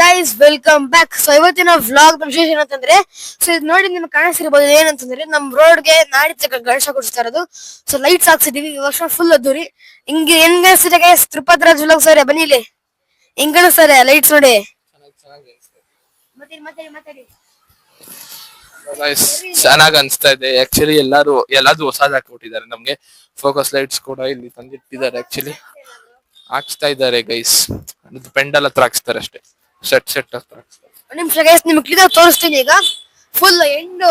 Guys welcome back. So ಇವತ್ತಿನ vlog ವಿಶೇಷ ಏನಂತಂದ್ರೆ, ಸೊ ಇದು ನೋಡಿ ನಿಮ್ಗೆ ಕಾಣಿಸಿರ್ಬೋದು. ಏನಂತಂದ್ರೆ ನಮ್ ರೋಡ್ಗೆ ನಾಡಿದ್ದ ಗಣೇಶ ಕೊಡಿಸ್ತಾ ಇರೋದು. ಸೊ ಲೈಟ್ಸ್ ಹಾಕ್ಸಿದೀವಿ ಈ ವರ್ಷ ಫುಲ್ ಅದ್ದೂರಿ. ಹಿಂಗೆ ಹೆಂಗ್ ಅನ್ಸಿದೆ guys? Tirupati Raj vlog sir ಬನ್ನಿ ಇಲ್ಲಿ. ಹೆಂಗ್ ಕಾಣಿಸ್ತಾರೆ ಲೈಟ್ಸ್ ನೋಡಿ. ಚೆನ್ನಾಗಿ ಅನ್ಸ್ತಾ ಇದೆ. ಆಕ್ಚುಲಿ ಎಲ್ಲಾದ್ರು ಹೊಸದ್ ಹಾಕೊಟ್ಟಿದ್ದಾರೆ. ನಮ್ಗೆ ಫೋಕಸ್ ಲೈಟ್ಸ್ ಕೂಡ ಇಲ್ಲಿ ತಂದಿಟ್ಟಿದ್ದಾರೆ. ಆಕ್ಚುಲಿ ಹಾಕ್ಸ್ತಾ ಇದ್ದಾರೆ ಗೈಸ್. ಪೆಂಡಲ್ ಹತ್ರ ಹಾಕ್ಸ್ತಾರೆ ಅಷ್ಟೇ. ಸೆಟ್ ಹತ್ರ ಹಾಕ್ಸ್ತಾರೆ. ನಿಮಿಷ ಗೈಸ್, ನಿಮ್ಗೆ ಕ್ಲಿಯರ್ ತೋರಿಸ್ತೀನಿ ಈಗ. ಫುಲ್ ಎಂಡ್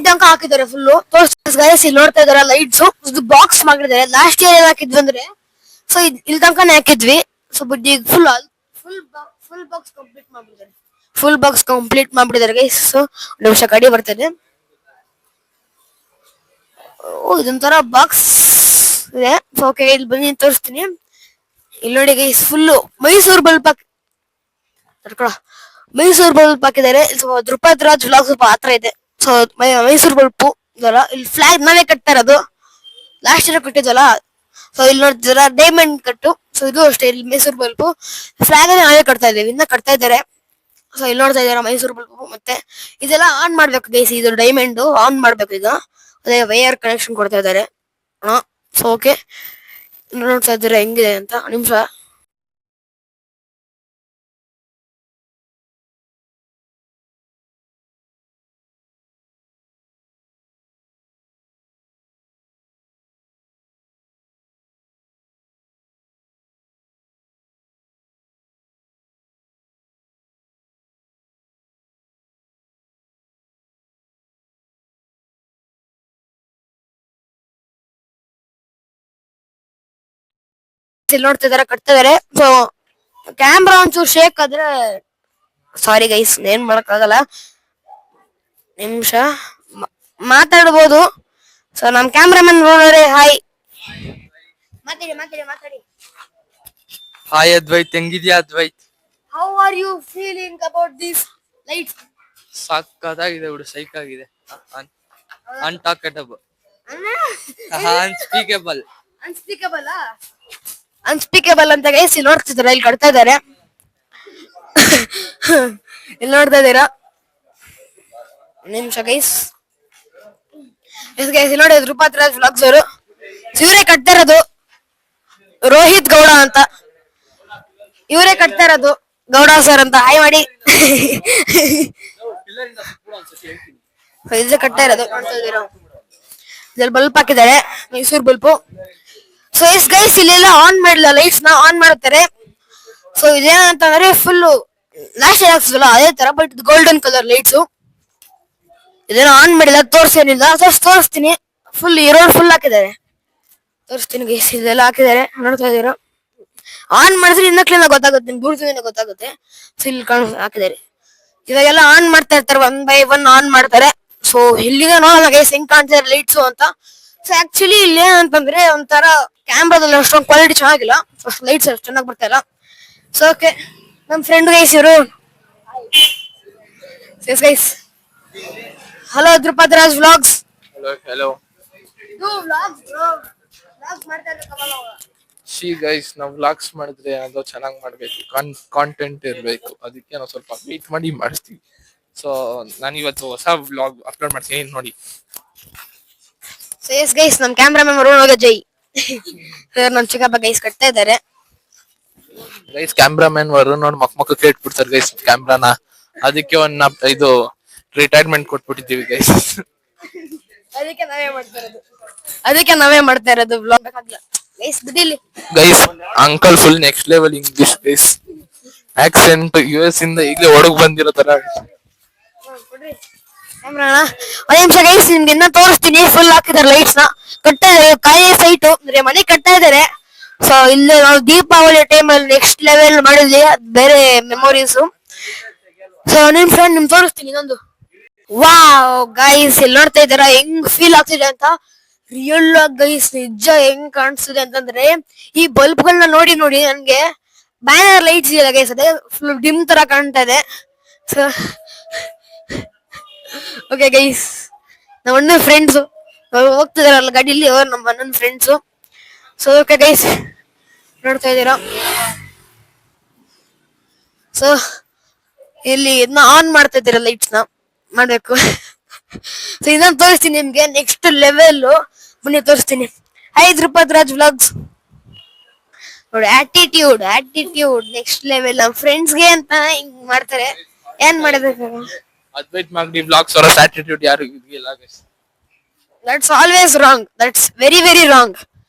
ತನಕ ಹಾಕಿದ್ದಾರೆ. ಫುಲ್ ತೋರಿಸ್ತೀನಿ ಗೈಸ್. ಇಲ್ಲಿ ನೋಡ್ತಾ ಇದಾರೆ ಲೈಟ್ಸ್. ಇದು ಬಾಕ್ಸ್ ಮಾಡಿದ್ದಾರೆ. ಲಾಸ್ಟ್ ಇಯರ್ ಏನ್ ಹಾಕಿದ್ವಿ ಅಂದ್ರೆ, ಸೊ ಇಲ್ಲಿ ತನಕನೇ ಹಾಕಿದ್ವಿ. ಸೊ ಬಟ್ ಈಗ ಫುಲ್ ಬಾಕ್ಸ್ ಕಂಪ್ಲೀಟ್ ಮಾಡ್ಬಿಟ್ಟಿದ್ದಾರೆ. ಫುಲ್ ಬಾಕ್ಸ್ ಕಂಪ್ಲೀಟ್ ಮಾಡ್ಬಿಟ್ಟಿದ್ದಾರೆ ಗೈಸ್. ಸೊ ನಿಮಿಷ ಕಡಿ ಬರ್ತದೆ. ಇದೊಂಥರ ಬಾಕ್ಸ್ ಇದೆ. ಓಕೆ, ಇಲ್ಲಿ ಬನ್ನಿ ತೋರಿಸ್ತೀನಿ. ಇಲ್ಲಿ ನೋಡಿ ಗೈಸ್, ಫುಲ್ಲು ಮೈಸೂರು ಬಲ್ಪ್ ಹಾಕಿದ್ದಾರೆ. ತಿರುಪತಿ ರಾಜ್ ವ್ಲಾಗ್ ಸ್ವಲ್ಪ ಹತ್ರ ಇದೆ. ಸೊ ಮೈಸೂರು ಬಲ್ಪು ಇದಲ್ಲ. ಇಲ್ಲಿ ಫ್ಲಾಗ್ ನಾವೇ ಕಟ್ತಾ ಇರೋದು. Last year ಕಟ್ಟಿದ್ವಲ್ಲ. ಸೊ ಇಲ್ಲಿ ನೋಡ್ತಿದಾರ ಡೈಮಂಡ್ ಕಟ್ಟು. ಸೊ ಇದು ಅಷ್ಟೇ. ಇಲ್ಲಿ ಮೈಸೂರು ಬಲ್ಪು ಫ್ಲಾಗ್ ನಾವೇ ಕಟ್ತಾ ಇದ್ದೇವೆ. ಇನ್ನ ಕಟ್ತಾ ಇದ್ದಾರೆ. ಸೊ ಇಲ್ಲಿ ನೋಡ್ತಾ ಇದಾರ ಮೈಸೂರು ಬಲ್ಪು. ಮತ್ತೆ ಇದೆಲ್ಲ ಆನ್ ಮಾಡ್ಬೇಕು ಗೈಸ್. ಇದು ಡೈಮಂಡ್ ಆನ್ ಮಾಡ್ಬೇಕು ಈಗ. ಅದೇ ವೈರ್ ಕನೆಕ್ಷನ್ ಕೊಡ್ತಾ ಇದ್ದಾರೆ. ಸೊ ಓಕೆ, ನೋಡ್ತಾ ಇದ್ದಾರೆ ಹೆಂಗಿದೆ ಅಂತ. ನಿಮಿಷ ಇಲ್ಲಿ ನೋಡ್ತಾ ಇದಾರೆ ಕಟ್ತಾ ಇದಾರೆ. ಸೊ ಕ್ಯಾಮ್ರಾ ಒಂಚೂರು ಶೇಕ್ ಆದ್ರೆ ಸಾರಿ ಗೈಸ್, ಏನ್ ಮಾಡಕ್ ಆಗಲ್ಲ. ನಿಮಿಷ ಮಾತಾಡ್ಬೋದು. ಸೊ ನಮ್ ಕ್ಯಾಮ್ರಾಮನ್ ನೋಡ್ರೆ ಹಾಯ್ ಮಾತಾಡಿ. ಹಾಯ್ ಅದ್ವೈತ್, ಹೆಂಗಿದ್ಯಾ Advait? How are you feeling about this lights? ಸಾಕಾಗಿದೆ ಬಿಡು, ಸೈಕ್ ಆಗಿದೆ. ಅನ್ಟಾಕಟಬಲ್, ಅನ್ಸ್ಪೀಕಬಲ್. ಅನ್ಸ್ಪೀಕಬಲ್ ಅಂತ ಗೈಸ್ ಇಲ್ಲಿ ನೋಡ್ತಿದಾರೆ. ಇಲ್ಲಿ ಕಟ್ತಾ ಇದಾರೆ. ಇಲ್ಲಿ ನೋಡ್ತಾ ಇದ್ದೀರಾ ನಿಮಿಷ ಗೈಸ್. ಇಲ್ಲಿ ನೋಡಿ ತಿರುಪತಿ ರಾಜ್ ವ್ಲಾಗ್ಸ್ ಅವರು. ಇವರೇ ಕಟ್ತಾ ಇರೋದು. ರೋಹಿತ್ ಗೌಡ ಅಂತ ಇವರೇ ಕಟ್ತಾ ಇರೋದು. ಗೌಡ ಸರ್ ಅಂತ ಹಾಯ್ ಮಾಡಿ. ಇದೇ ಕಟ್ತಾ ಇರೋದು. ನೋಡ್ತಾ ಇದ್ದೀರಾ ಇದ್ರಲ್ಲಿ ಬಲ್ಪ್ ಹಾಕಿದ್ದಾರೆ, Mysuru bulb. So yes guys, ಇಲ್ಲೆಲ್ಲ ಆನ್ ಮಾಡಿಲ್ಲ, ಲೈಟ್ಸ್ ನ ಆನ್ ಮಾಡುತ್ತಾರೆ. ಸೊ ಇದೇನಂತಂದ್ರೆ ಫುಲ್ ಲಾಸ್ಟ್ ಇಯರ್ ಹಾಕ್ಸಿದ್ವಲ್ಲ ಅದೇ ತರ, ಬಟ್ ಇದು ಗೋಲ್ಡನ್ ಕಲರ್ ಲೈಟ್ಸ್. ಇದೇನೋ ಆನ್ ಮಾಡಿಲ್ಲ, ತೋರಿಸೇನಿಲ್ಲ. ತೋರಿಸ್ತೀನಿ. ಫುಲ್ ಈ ರೋಡ್ ಫುಲ್ ಹಾಕಿದ್ದಾರೆ. ತೋರಿಸ್ತೀನಿ ಗೈಸ್, ಇದೆಲ್ಲ ಹಾಕಿದ್ದಾರೆ. ನೋಡ್ತಾ ಇದ್ದೀರಾ. ಆನ್ ಮಾಡಿದ್ರೆ ಇನ್ನ ಕ್ಲೀನ್ ಆಗಿ ಗೊತ್ತಾಗುತ್ತೆ, ನಿಮ್ಗೆ ಗೊತ್ತಾಗುತ್ತೆ. ಸೊ ಇಲ್ಲಿ ಹಾಕಿದ್ದಾರೆ. ಇವಾಗೆಲ್ಲ ಆನ್ ಮಾಡ್ತಾ ಇರ್ತಾರೆ, 1 by 1 ಆನ್ ಮಾಡ್ತಾರೆ. ಸೊ ಇಲ್ಲಿಂದ ನೋಡೋಣ ಗೈಸ್ ಹೆಂಗ್ ಕಾಣ್ತಿದ್ದಾರೆ ಲೈಟ್ಸ್ ಅಂತ. ಸೊ ಆಕ್ಚುಲಿ ಇಲ್ಲಿ ಏನಂತಂದ್ರೆ ಒಂಥರ ಕ್ಯಾಮ್ರಾದಲ್ಲಿ ಅಷ್ಟೊಂದು ಕ್ವಾಲಿಟಿ ಚೆನ್ನಾಗಿಲ್ಲ. ಲೈಟ್ಸ್ ಅಷ್ಟು ಚೆನ್ನಾಗಿ ಬರ್ತಾ ಇಲ್ಲ. ಸೊ ಓಕೆ, ನಮ್ ಫ್ರೆಂಡ್ ಗೈಸ್ ಇವರು. Guys hello, Tirupati Raj vlogs. Hello C guys, ನಾವು ವ್ಲಾಗ್ಸ್ ಮಾಡಿದ್ರೆ ಅದು ಚೆನ್ನಾಗಿ ಮಾಡ್ಬೇಕು, ಕಾಂಟೆಂಟ್ ಇರ್ಬೇಕು. ಅದಕ್ಕೆ ನಾವು ಸ್ವಲ್ಪ ವೇಟ್ ಮಾಡಿ ಮಾಡಿಸ್ತೀವಿ. ಸೊ ನಾನು ಇವತ್ತು ಹೊಸ ವ್ಲಾಗ್ ಅಪ್ಲೋಡ್ ಮಾಡ್ತೀನಿ, ನೋಡಿ. ಸೊ ಎಸ್ ಗೈಸ್, ನಮ್ ಕ್ಯಾಮ್ರಾಮನ್ ಜೈ ನಮ್ ಚಿಕ್ಕಪ್ಪ ಗೈಸ್ ಕಟ್ತಾ ಇದ್ದಾರೆ. ಗೈಸ್ ಕ್ಯಾಮ್ರಾಮನ್ ನೋಡಿ ಮಕ್ಕ ಕೇಟ್ಬಿಡ್ತಾರೆ ಗೈಸ್ ಕ್ಯಾಮ್ರಾನ. ಅದಕ್ಕೆ ಇದು ರಿಟೈರ್ಮೆಂಟ್ ಕೊಟ್ಬಿಟ್ಟಿದ್ದೀವಿ ಗೈಸ್. ಅದಕ್ಕೆ ನಾವೇ ಮಾಡ್ತಾ ಇರೋದು ವ್ಲಾಗ್. ಗೈಸ್ ಬಿಡಿಲಿ guys, uncle full next level English guys. Accent US ಇಂದ ಈಗಲೇ ಒಳಗ್ ಬಂದಿರೋ ತರ. ಒಂದ್ ನಿಮಿಷ ಗೈಸ್, ನಿಮ್ಗೆ ಇನ್ನ ತೋರಿಸ್ತೀನಿ. ಫುಲ್ ಹಾಕಿದಾರೆ ಲೈಟ್ಸ್ ನ. ಕಟ್ತಾ ಇದಾರೆ ಕಾಯಿ ಸೈಟ್ ಅಂದ್ರೆ ಮನೆ ಕಟ್ತಾ ಇದಾರೆ. ಸೊ ಇಲ್ಲಿ ನಾವು ದೀಪಾವಳಿ ಟೈಮ್ ಅಲ್ಲಿ ನೆಕ್ಸ್ಟ್ ಲೆವೆಲ್ ಮಾಡಿದ್ವಿ, ಬೇರೆ ಮೆಮೊರೀಸ್. ಸೊ ನಿಮ್ ಫ್ರೆಂಡ್ ನಿಮ್ ತೋರಿಸ್ತೀನಿ ಇನ್ನೊಂದು. ವಾವ್ ಗೈಸ್, ಇಲ್ಲಿ ನೋಡ್ತಾ ಇದಾರ ಹೆಂಗ್ ಫೀಲ್ ಆಗ್ತಿದೆ ಅಂತ. ರಿಯಲ್ ಆಗಿ ಗೈಸ್, ನಿಜ ಹೆಂಗ್ ಕಾಣಿಸ್ತಿದೆ ಅಂತಂದ್ರೆ, ಈ ಬಲ್ಬ್ ಗಳನ್ನ ನೋಡಿ ನನ್ಗೆ ಬ್ಯಾನರ್ ಲೈಟ್ಸ್ ಇದೆಯಲ್ಲ ಗೈಸ್, ಅದೇ ಫುಲ್ ಡಿಮ್ ತರ ಕಾಣ್ತಾ ಇದೆ. ಸೊ ಓಕೆ ಗೈಸ್, ನಮ್ಮ ಅಣ್ಣನ ಫ್ರೆಂಡ್ಸ್ ಹೋಗ್ತಿದಾರಲ್ಲ ಗಾಡಿಯಲ್ಲಿ, ಅವ್ರು ನಮ್ಮ ಅಣ್ಣನ ಫ್ರೆಂಡ್ಸು. ಸೊ ಓಕೆ ಗೈಸ್, ನೋಡ್ತಾ ಇದ್ದೀರಾ. ಸೊ ಇಲ್ಲಿ ಇದನ್ನ ಆನ್ ಮಾಡ್ತಾ ಇದ್ದೀರಾ ಲೈಟ್ಸ್ ನ ಮಾಡ್ಬೇಕು. ಸೊ ಇದನ್ನ ತೋರಿಸ್ತೀನಿ ನಿಮ್ಗೆ ನೆಕ್ಸ್ಟ್ ಲೆವೆಲ್ ಬನ್ನಿ ತೋರಿಸ್ತೀನಿ. ಹೈ ಧ್ರುಪದ್ ರಾಜ್ ವ್ಲಾಗ್ಸ್ ನೋಡಿ, ಆಟಿಟ್ಯೂಡ್ ನೆಕ್ಸ್ಟ್ ಲೆವೆಲ್. ನಮ್ ಫ್ರೆಂಡ್ಸ್ಗೆ ಅಂತ ಹಿಂಗ್ ಮಾಡ್ತಾರೆ, ಏನ್ ಮಾಡಬೇಕು? ಅದ್ವೈತ್ ಮಾಗಡಿ ವ್ಲಾಗ್ಸ್ ಅವರ ಆಟಿಟ್ಯೂಡ್ ಯಾರು ಇದಿಲ್ಲ guys. That's always wrong, that's very very wrong.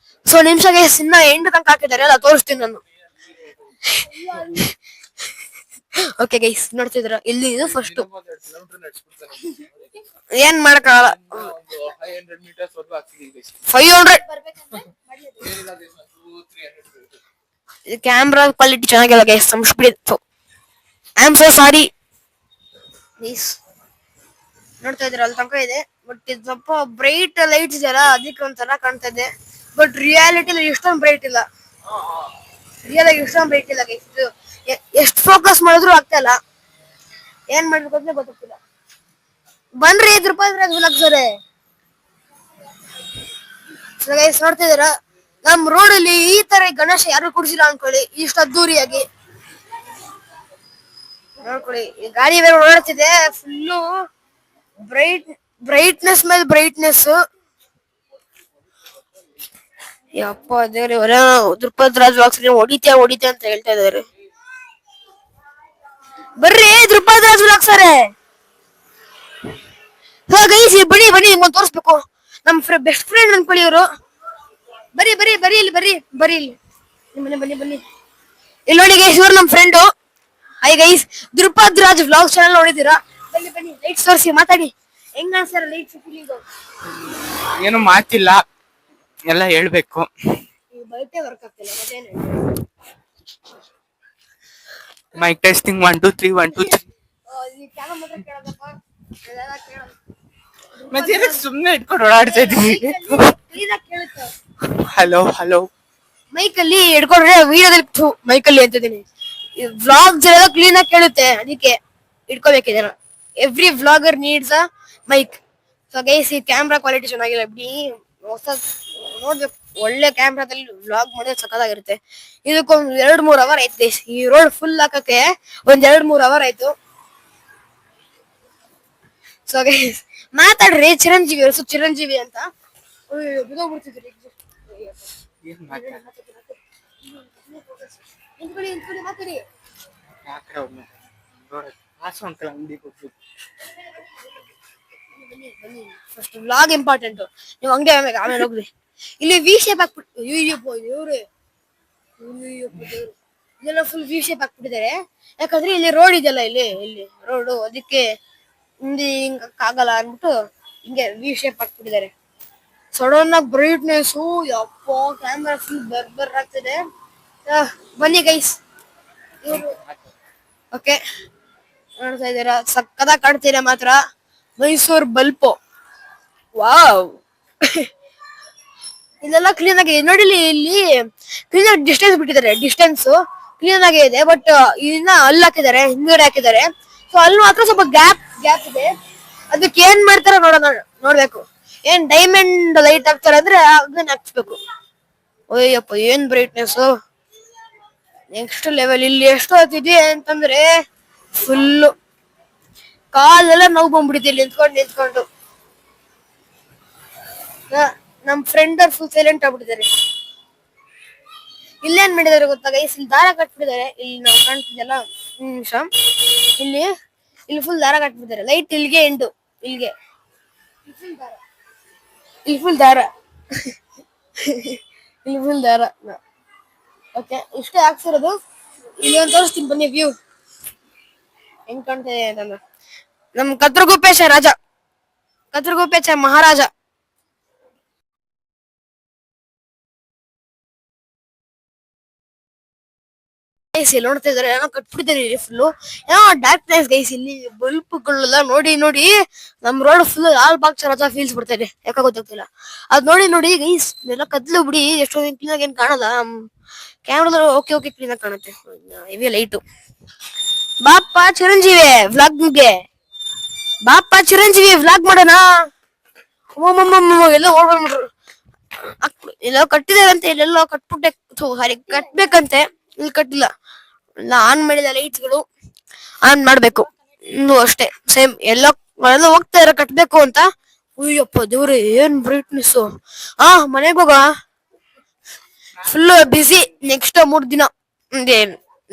So ನಿಮಿಷಗೆ ಇನ್ನ ಎಂಡ್ ತನಕ ಹಾಕಿದ್ದಾರೆ, ಅಲ್ಲ ತೋರಿಸ್ತೀನಿ ನಾನು. ಓಕೆ ಗೈಸ್, ನೋಡ್ತಿದ್ರ ಇಲ್ಲಿ ಇದು ಫಸ್ಟ್ ಏನ್ ಮಾಡಕ್ಕಾಗಲ್ಲ. 500 ಕ್ಯಾಮ್ರಾ ಕ್ವಾಲಿಟಿ ಚೆನ್ನಾಗಿಲ್ಲ ಗೈಸ್, ಸಂಸ್ಬಿಡಿತ್ತು. I am so sorry guys. ನೋಡ್ತಾ ಇದ್ರ ಅಲ್ಲಿ ತನಕ ಇದೆ, ಬಟ್ ಇದು ಸ್ವಲ್ಪ ಬ್ರೈಟ್ ಲೈಟ್ಸ್ ಇದೆಯಲ್ಲ ಅದಕ್ಕೆ ಒಂಥರ ಕಾಣ್ತಾ ಇದೆ. ಬಟ್ ರಿಯಾಲಿಟಿ ಎಷ್ಟೊಂದು ಬ್ರೈಟ್ ಇಲ್ಲ, ರಿಯಲ್ ಆಗಿ ಎಷ್ಟೊಂದು ಬ್ರೈಟ್ ಇಲ್ಲ ಗೈಸ್. ಇದು ಎಷ್ಟು ಫೋಕಸ್ ಮಾಡಿದ್ರು ಆಗ್ತಾ ಇಲ್ಲ, ಏನ್ ಮಾಡ್ಬೇಕು ಅಂತ ಗೊತ್ತಾಗ್ತಿಲ್ಲ. ಬನ್ರಿ ಧ್ರುಪದ್ ವ್ಲಾಗ್ಸ್ ಅವರೇ. ಗೈಸ್ ನೋಡ್ತಾ ಇದೀರಾ, ನಮ್ ರೋಡ್ ಅಲ್ಲಿ ಈ ತರ ಗಣೇಶ ಯಾರು ಕುಡಿಸಿಲ್ಲ ಅನ್ಕೊಳ್ಳಿ, ಇಷ್ಟು ಅದ್ದೂರಿಯಾಗಿ ನೋಡ್ಕೊಳ್ಳಿ. ಈ ಗಾಡಿ ಬೇರೆ ಓಡಾಡ್ತಿದೆ, ಫುಲ್ಲು ಬ್ರೈಟ್ನೆಸ್ ಮೇಲೆ ಬ್ರೈಟ್ನೆಸ್. ಯಪ್ಪ ದೇವ್ರೆ, ಹೊರ ಧ್ರುಪದ್ ರಾಜ್ ವ್ಲಾಗ್ಸ್ ಹೊಡಿತೆ ಅಂತ ಹೇಳ್ತಾ ಇದಾರೆ. ಬರ್ರಿ ಧ್ರುಪದ್ ರಾಜ್ ವ್ಲಾಗ್ಸ್ ಅವರೇ. ಗೈಸ್ ಬನ್ನಿ ನಿಮ್ಗೆ ತೋರಿಸ್ಬೇಕು. ನಮ್ ಬೆಸ್ಟ್ ಫ್ರೆಂಡ್ ಅನ್ಕೊಳ್ಳಿ ಇವರು. ಬರಿ ಇಲ್ಲಿ ಬನ್ನಿ. ಇಲ್ಲಿ ನೋಡಿ ಗೈಸ್, ಇವ್ರು ನಮ್ friend. Hi guys, Dhrupad Raj vlogs channel ನೋಡಿದೀರಾ? ಬನ್ನಿ ಲೈಟ್ಸ್ ತೋರಿಸಿ, ಮಾತಾಡಿ. ಹೆಂಗ ಅನ್ಸಾರ ಲೈಟ್ಸ್ ಫೀಲಿಂಗ್? ಏನು ಮಾತಿಲ್ಲ, ಎಲ್ಲ ಹೇಳ್ಬೇಕು. ಬೈಟೇ ವರ್ಕ್ ಆಗ್ತಿಲ್ಲ, ಮತ್ತೇನು? Mic testing 1 2 3 1 2 3. ಮತ್ತೆ ಸುಮ್ನೆ ಇಟ್ಕೊಂಡು ಓಡಾಡ್ತಾ ಇದೀವಿ. ಹಲೋ ಮೈಕಲ್ಲಿ ಹಿಡ್ಕೊಂಡ್ರೆ ವಿಡಿಯೋದಲ್ಲಿ ಮೈಕಲ್ಲಿ ಅಂತಿದ್ದೀನಿ. ವ್ಲಾಗ್ಸ್ ಎಲ್ಲ ಕ್ಲೀನ್ ಆಗಿ ಕೇಳುತ್ತೆ, ಅದಕ್ಕೆ ಇಟ್ಕೋಬೇಕಿದೆ. Every vlogger needs a mic. So guys, ಈ ಕ್ಯಾಮ್ರಾ ಕ್ವಾಲಿಟಿ ಚೆನ್ನಾಗಿಲ್ಲ ಬಿಡಿ, ಹೊಸ ನೋಡ್ಬೇಕು. ಒಳ್ಳೆ ಕ್ಯಾಮ್ರಾದಲ್ಲಿ ವ್ಲಾಗ್ ಮಾಡಿದ್ರೆ ಸಕ್ಕತ್ತಾಗಿರುತ್ತೆ. ಇದಕ್ಕೊಂದ್ 2-3 ಅವರ್ ಆಯ್ತು ಗೈಸ್. ಈ ರೋಡ್ ಫುಲ್ ಹಾಕಕ್ಕೆ ಒಂದ್ 2-3 ಅವರ್ ಆಯ್ತು. ಸೊ ಗೈಸ್ ಮಾತಾಡ್ರಿ, ಚಿರಂಜೀವಿ ಅವರು ಚಿರಂಜೀವಿ ಅಂತ ಬಿದ್ದೋಗ್ಬಿಡ್ತಿದ್ರಿ. ಮಾತಾಡಿ. First vlog important. ನೀವು ಅಂಗಡಿ ಆಮೇಲೆ ಹೋಗ್ರಿ. ಇಲ್ಲಿ ವಿ ಶೇಪ್ ಹಾಕ್ಬಿಟ್ಟು ಇದೆಲ್ಲ ಫುಲ್ ವಿ ಶೇಪ್ ಹಾಕ್ಬಿಟ್ಟಿದ್ದಾರೆ. ಯಾಕಂದ್ರೆ ಇಲ್ಲಿ ರೋಡ್ ಇದೆಯಲ್ಲ, ಇಲ್ಲಿ ರೋಡು, ಅದಕ್ಕೆ ಹಿಂದೆ ಹಿಂಗ ಆಗಲ್ಲ ಅನ್ಬಿಟ್ಟು ಹಿಂಗೆ ವಿ ಶೇಪ್ ಹಾಕ್ಬಿಟ್ಟಿದ್ದಾರೆ. ಸಡನ್ ಆಗಿ ಬ್ರೈಟ್ನೆಸ್, ಯಪ್ಪ ಕ್ಯಾಮ್ರಾ ಫುಲ್ ಬರ್ಬರ್ ಆಗ್ತಿದೆ. ಬನ್ನಿ ಗೈಸ್. ಓಕೆ, ನೋಡ್ತಾ ಇದ್ದೀರಾ, ಸಕ್ಕದಾಗಿ ಕಾಣ್ತೀರಾ ಮಾತ್ರ. Mysore bulb, wow. ಇಲ್ಲೆಲ್ಲ ಕ್ಲೀನ್ ಆಗಿ ನೋಡಿ, ಇಲ್ಲಿ ಕ್ಲೀನ್ ಆಗಿ ಡಿಸ್ಟೆನ್ಸ್ ಬಿಟ್ಟಿದ್ದಾರೆ. ಡಿಸ್ಟೆನ್ಸ್ ಕ್ಲೀನ್ ಆಗೇ ಇದೆ, ಬಟ್ ಇದನ್ನ ಅಲ್ಲಿ ಹಾಕಿದ್ದಾರೆ, ಹಿಂದ್ಗಡೆ ಹಾಕಿದ್ದಾರೆ. ಸೊ ಅಲ್ಲಿ ಮಾತ್ರ ಸ್ವಲ್ಪ ಗ್ಯಾಪ್ ಇದೆ. ಅದಕ್ಕೆ ಏನ್ ಮಾಡ್ತಾರ ನೋಡ್ಬೇಕು. ಏನ್ ಡೈಮಂಡ್ ಲೈಟ್ ಹಾಕ್ತಾರೆ ಅಂದ್ರೆ ಅದನ್ನ ಹಾಕ್ಸ್ಬೇಕು. ಓಯ್ಯಪ್ಪ, ಏನ್ ಬ್ರೈಟ್ನೆಸ್, ನೆಕ್ಸ್ಟ್ ಲೆವೆಲ್. ಇಲ್ಲಿ ಎಷ್ಟು ಹೊತ್ತಿದೆ ಅಂತಂದ್ರೆ ಫುಲ್ಲು ಕಾಲೆಲ್ಲ ನೋವು ಬಂದ್ಬಿಟ್ಟಿದೆ ಇಲ್ಲಿ ನಿಂತ್ಕೊಂಡು. ನಮ್ ಫ್ರೆಂಡ್ ಅವ್ರು ಫುಲ್ ಸೈಲೆಂಟ್ ಆಗ್ಬಿಟ್ಟಿದ್ದಾರೆ. ಇಲ್ಲೇನ್ ಮಾಡಿದಾರೆ ಗೊತ್ತಾ ಗೈಸ್, ಇಲ್ಲಿ ದಾರ ಕಟ್ಬಿಟ್ಟಿದ್ದಾರೆ. ಇಲ್ಲಿ ನಾವು ಕಾಣ್ತಿದ್ದಲ್ಲ, ನಿಮಿಷ, ಇಲ್ಲಿ ಫುಲ್ ದಾರ ಕಟ್ಬಿಟ್ಟಿದ್ದಾರೆ. ಲೈಟ್ ಇಲ್ಲಿಗೆ ಎಂಟು, ಇಲ್ಲಿಗೆ ಇಲ್ಲಿ ಫುಲ್ ದಾರ ಇಲ್ಲಿ ಫುಲ್ ದಾರ. ಓಕೆ, ಇಷ್ಟೇ ಹಾಕ್ಸಿರೋದು. ಇಲ್ಲಿ ಒಂದು ತೋರಿಸ್ತೀನಿ ಬನ್ನಿ ವ್ಯೂ ಹೆಂಗ್ ಕಾಣ್ತಿದೆ ಅಂತಂದ್ರೆ. ನಮ್ ಕತ್ರಗುಪ್ಪೇಶ ರಾಜ, ಕತ್ರಗುಪ್ಪೇಶ ಮಹಾರಾಜ. ಇಲ್ಲಿ ನೋಡ್ತಾ ಇದಾರೆ, ಏನೋ ಕಟ್ಬಿಟ್ಟಿದ್ದಾರೆ ಇಲ್ಲಿ ಫುಲ್ಲು. ಏನೋ ಡಾರ್ಕ್ನೆಸ್ ಗೈಸ್. ಇಲ್ಲಿ ಬಲ್ಪ್ಗಳೆಲ್ಲ ನೋಡಿ ನಮ್ ರೋಡ್ ಫುಲ್ ಲಾಲ್ ಬಾಗ್ ರಾಜ ಫೀಲ್ಸ್ ಬರ್ತಾ ಇದೆ, ಯಾಕೆ ಗೊತ್ತಾಗ್ತಿಲ್ಲ. ಅದ್ ನೋಡಿ ಗೈಸ್, ಎಲ್ಲ ಕತ್ಲು ಬಿಡಿ, ಎಷ್ಟೊಂದು ಕ್ಲೀನ್ ಆಗಿ ಏನ್ ಕಾಣಲ್ಲ. ಕ್ಯಾಮ್ರಾದಲ್ಲಿ ಓಕೆ ಕ್ಲೀನ್ ಆಗಿ ಕಾಣುತ್ತೆ. ಇವೇ ಲೈಟು. ಬಾಪ ಚಿರಂಜೀವಿ ವ್ಲಾಗ್ ಮಾಡೋಣ. ಎಲ್ಲ ಓಡ್ಬಂದ್ಬಿಟ್ರು. ಎಲ್ಲ ಕಟ್ಟಿದಾರೆ ಅಂತ, ಇಲ್ಲೆಲ್ಲ ಕಟ್ಬಿಟ್ಟೆ, ಸಾರಿ ಕಟ್ಬೇಕಂತೆ, ಇಲ್ಲಿ ಕಟ್ಟಿಲ್ಲ. ಎಲ್ಲ ಆನ್ ಮಾಡಿದ ಲೈಟ್ಸ್ಗಳು. ಆನ್ ಮಾಡ್ಬೇಕು ಇನ್ನು ಅಷ್ಟೇ ಸೇಮ್ ಎಲ್ಲ ಹೋಗ್ತಾ ಇರೋ ಕಟ್ಬೇಕು ಅಂತ. ಅಯ್ಯಪ್ಪ ದೇವ್ರೆ ಏನ್ ಬ್ರೈಟ್ನೆಸ್. ಮನೆಗ್ ಹೋಗ ಫುಲ್ ಬಿಸಿ ನೆಕ್ಸ್ಟ್ 3 ದಿನ. ಇದೆ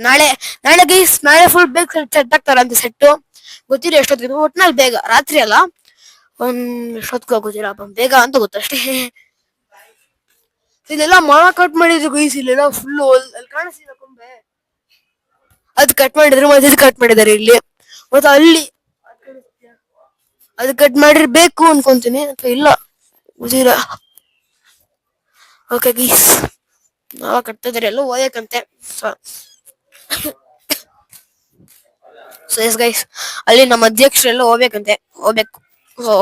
ನಾಳೆ ನಾಳೆ ಗೈಸ್ ನಾಳೆ ಫುಲ್ ಬೇಗ ಸೆಟ್ ಆಗ್ತಾರಂತೆ ಸೆಟ್ಟು. ಗೊತ್ತಿಲ್ಲ ಎಷ್ಟೊತ್ತಿಗೆ, ಒಟ್ನಲ್ಲಿ ಬೇಗ ರಾತ್ರಿ ಅಲ್ಲ, ಎಷ್ಟೊತ್ತಿಗೆ ಗೊತ್ತಿಲ್ಲ ಬೇಗ ಅಂತ ಗೊತ್ತಷ್ಟೇ. ಇದೆಲ್ಲ ಮರ ಕಟ್ ಮಾಡಿದ್ರು ಗೈಸ್, ಇಲ್ಲೆಲ್ಲ ಫುಲ್ ಅಲ್ಲಿ ಕಾಣಿಸ್ತಿಲ್ಲ ಕೊಂಬೆ, ಅದ್ ಕಟ್ ಮಾಡಿದ್ರು, ಮತ್ತೆ ಇದು ಕಟ್ ಮಾಡಿದಾರೆ ಇಲ್ಲಿ, ಮತ್ತೆ ಅಲ್ಲಿ ಅದು ಕಟ್ ಮಾಡಿರ್ಬೇಕು ಅನ್ಕೊಂತೀನಿ ಅಥವಾ ಇಲ್ಲ ಗೊತ್ತಿಲ್ಲ. ಓಕೆ ಗೈಸ್ ನಾವ ಕಟ್ತಾ ಇದಾರೆ ಎಲ್ಲ ಓದಕ್ಕಂತೆ. ಸೊ ಎಸ್ ಗೈಸ್ ಅಲ್ಲಿ ನಮ್ಮ ಅಧ್ಯಕ್ಷರೆಲ್ಲ ಹೋಗ್ಬೇಕು.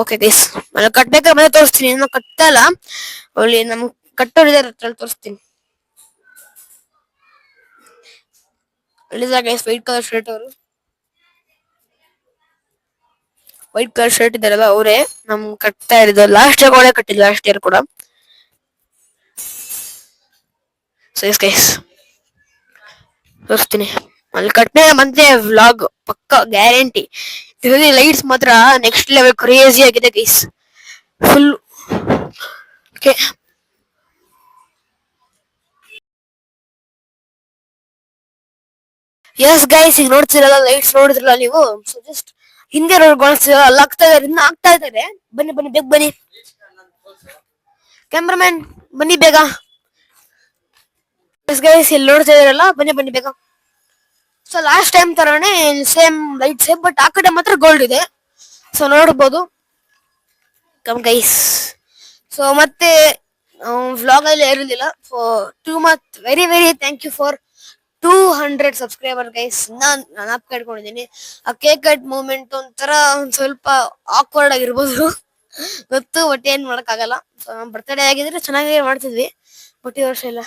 ಓಕೆ ಗೈಸ್ ನಾನು ಕಟ್ಬೇಕಾದ್ರೆ ಮನೆ ತೋರಿಸ್ತೀನಿ, ಇನ್ನು ಕಟ್ತಾ ಇಲ್ಲ, ಅಲ್ಲಿ ನಮ್ ಕಟ್ಟೋರಿದ್ದಾರೆ ಅದ್ರಲ್ಲಿ ತೋರಿಸ್ತೀನಿ. ಅಲ್ಲಿದ್ದಾರೆ ಗೈಸ್ ವೈಟ್ ಕಲರ್ ಶರ್ಟ್, ಅವರು ವೈಟ್ ಕಲರ್ ಶರ್ಟ್ ಇದಾರಲ್ಲ ಅವರೇ ನಮ್ ಕಟ್ತಾ ಇರೋದು. ಲಾಸ್ಟ್ ಇಯರ್ ಒಳಗೆ ಕಟ್ಟಿಲ್ಲ, ಲಾಸ್ಟ್ ಇಯರ್ ಕೂಡ. ಸೊ ಎಸ್ ಗೈಸ್ ತೋರಿಸ್ತೀನಿ ಅಲ್ಲಿ ಕಟ್ಟೆ ಮತ್ತೆ ವ್ಲಾಗ್ ಪಕ್ಕ ಗ್ಯಾರಂಟಿ. ಇದರಲ್ಲಿ ಲೈಟ್ಸ್ ಮಾತ್ರ ನೆಕ್ಸ್ಟ್ ಲೆವೆಲ್ ಕ್ರೇಜಿ ಆಗಿದೆ guys full. Okay yes guys ಈಗ ನೋಡ್ತಿರಲ್ಲ ಲೈಟ್ಸ್ ನೋಡಿದ್ರಲ್ಲ ನೀವು. ಸೊ ಜಸ್ಟ್ ಹಿಂದೆ ರೋಡ್ಗಳು ಅಲ್ಲಿ ಆಗ್ತಾ ಇದ್ದಾರೆ. ಬನ್ನಿ ಬೇಗ ಬನ್ನಿ, ಕ್ಯಾಮ್ರಾಮ್ಯಾನ್ ಬನ್ನಿ ಬೇಗ. ಎಸ್ ಗೈಸ್ ಇಲ್ಲಿ ನೋಡ್ತಾ ಇದಾರಲ್ಲ, ಬನ್ನಿ ಬೇಗ. ಸೊ ಲಾಸ್ಟ್ ಟೈಮ್ ತರಾನೇ ಸೇಮ್ ಲೈಟ್ ಸೇಮ್, ಬಟ್ ಆ ಕಡೆ ಮಾತ್ರ ಗೋಲ್ಡ್ ಇದೆ. ಸೊ ನೋಡ್ಬೋದು ಕಮ್ ಗೈಸ್. ಸೊ ಮತ್ತೆ ವ್ಲಾಗ್ ಅಲ್ಲಿ ಇರಲಿಲ್ಲ. So too much very thank you for 200 subscriber guys. ನಾನು ಆಪ್ ಕಟ್ಕೊಂಡಿದ್ದೀನಿ. ಆ ಕೇಕ್ ಕಟ್ ಮೂಮೆಂಟ್ ಒಂಥರ ಒಂದ್ ಸ್ವಲ್ಪ ಆಕ್ವರ್ಡ್ ಆಗಿರ್ಬೋದು ಗೊತ್ತು, ಬಟ್ ಏನ್ ಮಾಡಕ್ಕಾಗಲ್ಲ. ಸೊ ನಮ್ಮ ಬರ್ತಡೇ ಆಗಿದ್ರೆ ಚೆನ್ನಾಗಿ ಮಾಡ್ತಿದ್ವಿ, ಬಟ್ ಈ ವರ್ಷ ಇಲ್ಲ.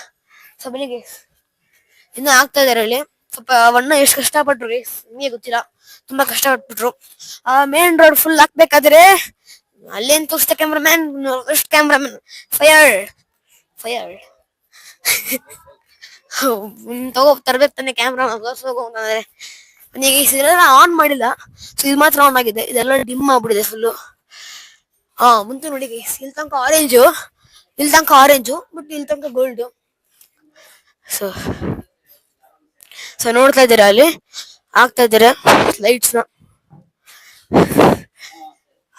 ಸೊ ಬನ್ನಿ ಗೈಸ್ ಇನ್ನು ಆಗ್ತಾ ಇದಾರೆ ಅಲ್ಲಿ. ಸ್ವಲ್ಪ ಅವಣ್ಣ ಎಷ್ಟು ಕಷ್ಟಪಟ್ರು ಗೈಸ್ ನಿಮಗೆ ಗೊತ್ತಿಲ್ಲ, ತುಂಬಾ ಕಷ್ಟಪಟ್ಬಿಟ್ರು. ಆ ಮೇನ್ ರೋಡ್ ಫುಲ್ ಹಾಕ್ಬೇಕಾದ್ರೆ ಅಲ್ಲೇನ್ ತೋರಿಸ್ತಾ ಕ್ಯಾಮ್ರಾಮ್ಯಾನ್, ಫೈರ್ ತಗೋ ತರ್ಬೇಕು ತಾನೆ ಕ್ಯಾಮ್ರಾ ಹೋಗಂತಂದ್ರೆ. ನನಗೆ ಇದೆಲ್ಲ ಆನ್ ಮಾಡಿಲ್ಲ, ಸೊ ಇದು ಮಾತ್ರ ಆನ್ ಆಗಿದೆ, ಇದೆಲ್ಲ ಡಿಮ್ ಆಗ್ಬಿಟ್ಟಿದೆ ಫುಲ್ಲು. ಮುಂದೆ ನೋಡಿ ಗೈಸ್ ಇಲ್ಲಿ ತನಕ ಆರೆಂಜು ಬಟ್ ಇಲ್ಲಿ ತನಕ ಗೋಲ್ಡ್. ಸೊ ನೋಡ್ತಾ ಇದ್ದೀರಾ ಅಲ್ಲಿ ಆಗ್ತಾ ಇದ್ದೀರಾ ಲೈಟ್ಸ್ ನ.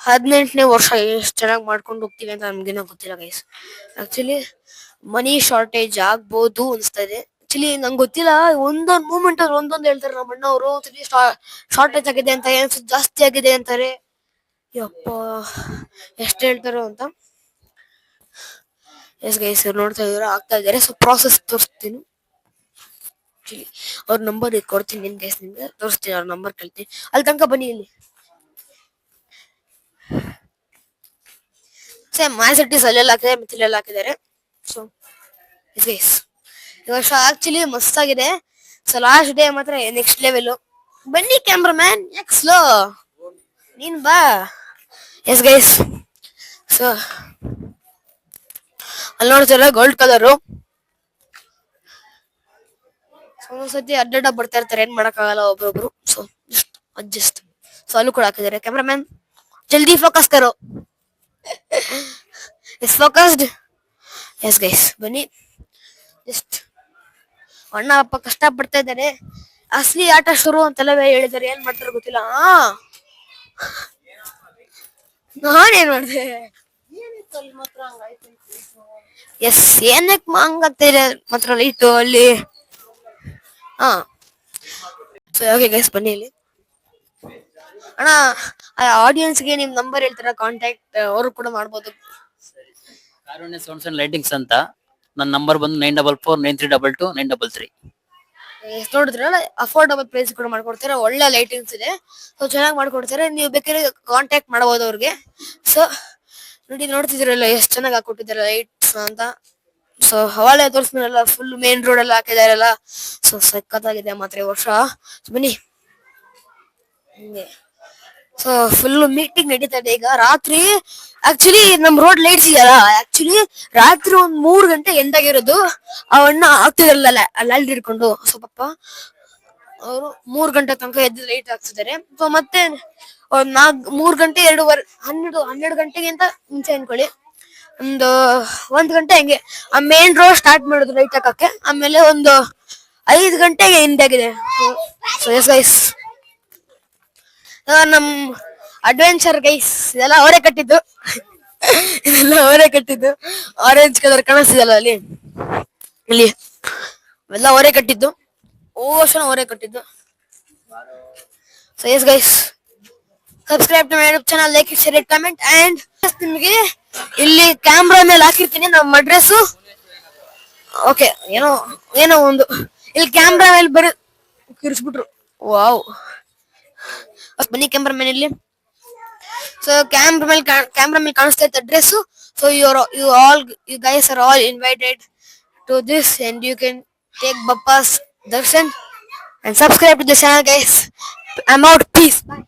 18ನೇ ವರ್ಷ ಎಷ್ಟು ಚೆನ್ನಾಗಿ ಮಾಡ್ಕೊಂಡು ಹೋಗ್ತೀವಿ ಅಂತ ನಮ್ಗೇನೋ ಗೊತ್ತಿಲ್ಲ ಗೈಸ್. ಆಕ್ಚುಲಿ ಮನಿ ಶಾರ್ಟೇಜ್ ಆಗ್ಬೋದು ಅನ್ಸ್ತಾ ಇದೆ. ಆಕ್ಚುಲಿ ನಂಗೆ ಗೊತ್ತಿಲ್ಲ, ಒಂದೊಂದು ಮೂಮೆಂಟ್ ಅವ್ರು ಒಂದೊಂದು ಹೇಳ್ತಾರೆ ನಮ್ಮ ಅಣ್ಣ ಅವರು. ಶಾರ್ಟೇಜ್ ಆಗಿದೆ ಅಂತ, ಜಾಸ್ತಿ ಆಗಿದೆ ಅಂತಾರೆ. ಯಪ್ಪ ಎಷ್ಟು ಹೇಳ್ತಾರೋ ಅಂತ. ಎಸ್ ಗೈಸ್ ನೋಡ್ತಾ ಇದ್ದೀರಾ ಆಗ್ತಾ ಇದ್ದಾರೆ. ಸೊ ಪ್ರಾಸೆಸ್ ತೋರಿಸ್ತೀನಿ, ಅವ್ರ ನಂಬರ್ ಕೊಡ್ತೀನಿ ನಿಮ್ ಗೈಸ್, ನಿಮ್ಗೆ ತೋರಿಸ್ತೀನಿ, ಅವ್ರ ನಂಬರ್ ಕೇಳ್ತೀನಿ. ಅಲ್ಲಿ ತನಕ ಬನ್ನಿ ಇಲ್ಲಿ. ಸೇಮ್ ಮ್ಯಾಸಿಟಿಸ್ ಅಲ್ಲೆಲ್ಲ ಹಾಕಿದ್ದಾರೆ, ಮತ್ತೆ ಇಲ್ಲೆಲ್ಲ ಹಾಕಿದ್ದಾರೆ. ಸೊ ಗೈಸ್ ಈ ವರ್ಷ ಆಕ್ಚುಲಿ ಮಸ್ತ್ ಆಗಿದೆ. ಸೊ ಲಾಸ್ಟ್ ಡೇ ಮಾತ್ರ ನೆಕ್ಸ್ಟ್ ಲೆವೆಲ್. ಬನ್ನಿ ಕ್ಯಾಮ್ರಾಮ್ಯಾನ್, ಯಾಕೆ ಸ್ಲೋ, ನೀನ್ ಬಾ. ಎಸ್ ಗೈಸ್ ಸೊ ಅಲ್ಲಿ ನೋಡ್ತೀರ ಗೋಲ್ಡ್ ಕಲರು. ಒಂದೊಂದ್ಸತಿ ಅಡ್ಡ ಬರ್ತಾ ಇರ್ತಾರೆ, ಏನ್ ಮಾಡಕ್ಕಾಗಲ್ಲ ಒಬ್ರೊಬ್ರು. So adjust. ಸೊ ಅಲ್ಲೂ ಕೂಡ ಹಾಕಿದ್ದಾರೆ. ಕ್ಯಾಮ್ರಾಮ್ಯಾನ್ ಜಲ್ದಿ ಫೋಕಸ್ ಕರೋ. Yes focused. ಎಸ್ ಗೈಸ್ ಬನ್ನಿ. ಜಸ್ಟ್ ಅಣ್ಣ ಅಪ್ಪ ಕಷ್ಟ ಪಡ್ತಾ ಇದ್ದಾರೆ. ಅಸಲಿ ಆಟ ಶುರು ಅಂತೆಲ್ಲ ಹೇಳಿದ್ದಾರೆ, ಏನ್ ಮಾಡ್ತಾರೋ ಗೊತ್ತಿಲ್ಲ. ನಾನೇನ್ ಮಾಡ್ದೆ, ಎಸ್ ಏನಕ್ ಹಂಗಾಗ್ತಿದೆ ಮಾತ್ರ ಲೈಟು ಅಲ್ಲಿ. ಓಕೆ ಗೈಸ್ ಬನ್ನಿ ಇಲ್ಲಿ. ಅಣ್ಣ ಆಡಿಯನ್ಸ್ಗೆ ನಿಮ್ ನಂಬರ್ ಹೇಳ್ತಾರ, ಕಾಂಟ್ಯಾಕ್ಟ್ ಅವರು ಕೂಡ ಮಾಡ್ಬೋದು. ಕಾರುಣ್ಯ ಸೌಂಡ್ಸ್ ಅಂಡ್ ಲೈಟಿಂಗ್ಸ್ ಅಂತ ನನ್ನ ನಂಬರ್ ಬಂದು 9449322933. ನೋಡಿದ್ರಲ್ಲ ಅಫೋರ್ಡಬಲ್ ಪ್ರೈಸ್ ಕೂಡ ಮಾಡ್ಕೊಡ್ತಾರೆ, ಒಳ್ಳೆ ಲೈಟಿಂಗ್ಸ್ ಇದೆ. ಸೊ ಚೆನ್ನಾಗಿ ಮಾಡ್ಕೊಡ್ತಾರೆ, ನೀವು ಬೇಕಾದ್ರೆ ಕಾಂಟ್ಯಾಕ್ಟ್ ಮಾಡಬಹುದು ಅವ್ರಿಗೆ. ಸೊ ನೋಡ್ತಿದ್ದೀರಲ್ಲ ಎಷ್ಟು ಚೆನ್ನಾಗಿ ಹಾಕೊಟ್ಟಿದ್ದಾರೆ ಲೈಟ್ಸ್ ಅಂತ. ಸೊ ಹವಾಲೆ ತೋರಿಸ್ಮೇಲೆ ಫುಲ್ ಮೇನ್ ರೋಡ್ ಎಲ್ಲ ಹಾಕಿದಾರಲ್ಲ. ಸೊ ಸಖತ್ತಾಗಿದೆ ಮಾತ್ರ ಈ ವರ್ಷ. ಬನ್ನಿ ಸೊ ಫುಲ್ ಮೀಟಿಂಗ್ ನಡೀತಾ ಇದೆ ಈಗ ರಾತ್ರಿ. ಆಕ್ಚುಲಿ ನಮ್ ರೋಡ್ ಲೈಟ್ಸ್ ಇದೆಯಲ್ಲ, ಆಕ್ಚುಲಿ ರಾತ್ರಿ 3 ಗಂಟೆ ಎಂದಾಗಿರೋದು. ಅವನ್ನ ಆಗ್ತಿರಲ್ಲ ಅಲ್ಲಿ ಹಿಡ್ಕೊಂಡು. ಸೊ ಪಾಪ ಅವರು 3 ಗಂಟೆ ತನಕ ಎದ್ದು ಲೈಟ್ ಹಾಕ್ಸಿದ್ದಾರೆ. ಸೊ ಮತ್ತೆ ಒಂದ್ 3 ಗಂಟೆ 12 ಗಂಟೆಗಿಂತ ಮುಂಚೆ ಅನ್ಕೊಳ್ಳಿ, ಒಂದು 1 ಗಂಟೆ ಹಂಗೆ ಆ ಮೇನ್ ರೋಡ್ ಸ್ಟಾರ್ಟ್ ಮಾಡಿದ್ರು ಲೈಟ್ ಹಾಕಕ್ಕೆ. ಆಮೇಲೆ ಒಂದು 5 ಗಂಟೆಗೆ ಹಿಂದಾಗಿದೆ. ಸೊ ಎಸ್ ಗೈಸ್, ನಮ್ ಅಡ್ವೆಂಚರ್ ಗೈಸ್ ಇದೆಲ್ಲ ಅವರೇ ಕಟ್ಟಿದ್ದು. ಇದೆಲ್ಲ ಅವರೇ ಕಟ್ಟಿದ್ದು. ಆರೆಂಜ್ ಕಲರ್ ಕಾಣಿಸ್ತಿದಲ್ಲ ಅಲ್ಲಿ, ಇಲ್ಲಿ ಎಲ್ಲ ಅವರೇ ಕಟ್ಟಿದ್ದು. ಓಷನ್ ಅವರೇ ಕಟ್ಟಿದ್ದು. So yes guys, subscribe to my YouTube channel, like share comment and ನಿಮಗೆ ಇಲ್ಲಿ ಕ್ಯಾಮ್ರಾ ಮೇಲೆ ಹಾಕಿರ್ತೀನಿ ನಮ್ಮ ಅಡ್ರೆಸ್. ಓಕೆ, ಏನೋ ಒಂದು ಇಲ್ಲಿ ಕ್ಯಾಮ್ರಾ ಮೇಲೆ ಬರೀ ಕಿರಿಸ್ಬಿಟ್ರು. ವಾವ್, ಬನ್ನಿ ಕ್ಯಾಮ್ರಾ ಮೇಲೆ ಇಲ್ಲಿ. ಸೊ ಕ್ಯಾಮ್ರಾ ಮೇಲೆ ಕಾಣಿಸ್ತಾ ಇತ್ತು address. So you guys are all invited to this and you can take Bappa's darshan and subscribe to the channel guys. I'm out, peace, bye.